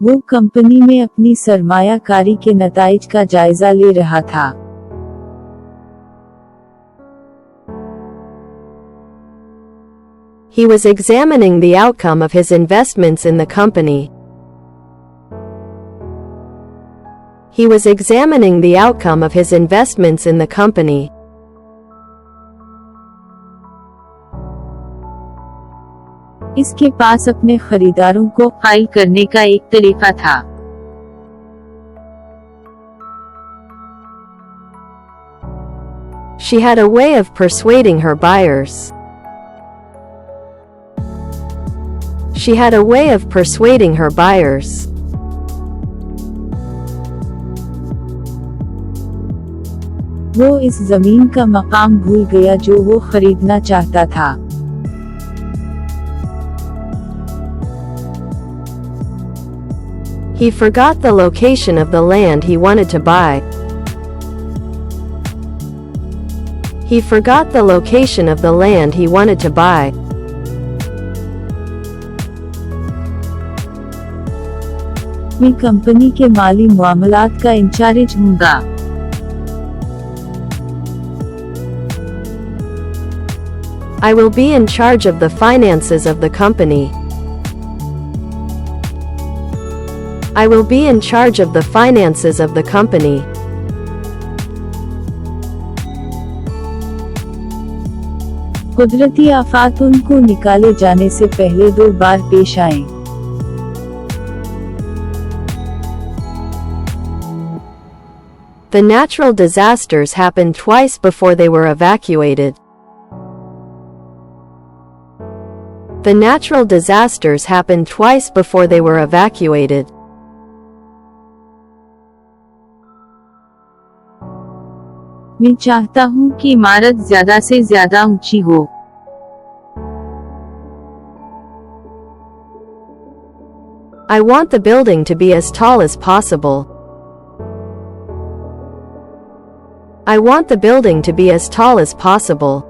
वो कंपनी में अपनी सरमाया कारी के नताइज का जायजा ले रहा था। He was examining the outcome of his investments in the company. He was examining the outcome of his investments in the company. इसके पास अपने खरीदारों को कायल करने का एक तरीका था। She had a way of persuading her buyers. She had a way of persuading her buyers. वो इस जमीन का मकाम भूल गया जो वो खरीदना चाहता था। He forgot the location of the land he wanted to buy. He forgot the location of the land he wanted to buy. मैं कंपनी के माली मामलात का in charge हूँगा। I will be in charge of the finances of the company. I will be in charge of the finances of the company. कुदरती आफात उनको निकाले जाने से पहले 2 बार पेश आए। The natural disasters happened twice before they were evacuated. The natural disasters happened twice before they were evacuated. मैं चाहता हूँ कि इमारत ज्यादा से ज्यादा ऊंची हो। I want the building to be as tall as possible. I want the building to be as tall as possible.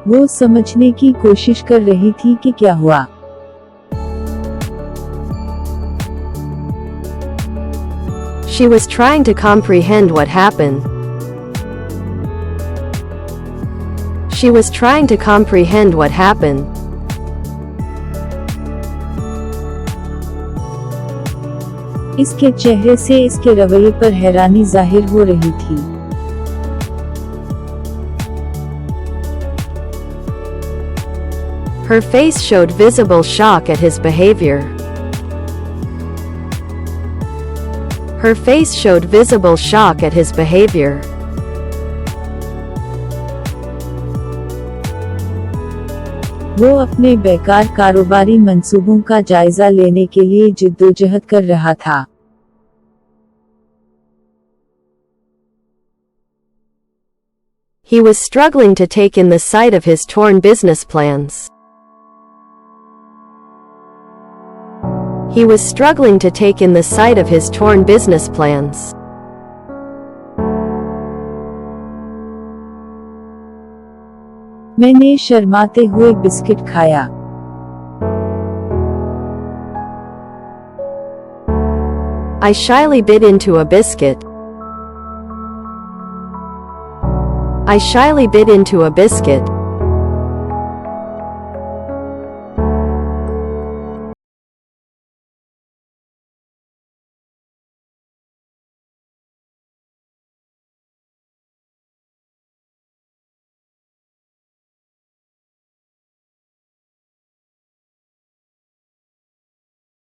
वो समझने की कोशिश कर रही थी कि क्या हुआ। She was trying to comprehend what happened. She was trying to comprehend what happened. इसके चेहरे से इसके रवैये पर हैरानी जाहिर हो रही थी। Her face showed visible shock at his behavior. Her face showed visible shock at his behavior. वो अपने बेकार कारोबारी मंसूबों का जायजा लेने के लिए जिद्दोजहद कर रहा था। He was struggling to take in the sight of his torn business plans. He was struggling to take in the sight of his torn business plans. मैंने शर्माते हुए बिस्किट खाया। I shyly bit into a biscuit. I shyly bit into a biscuit.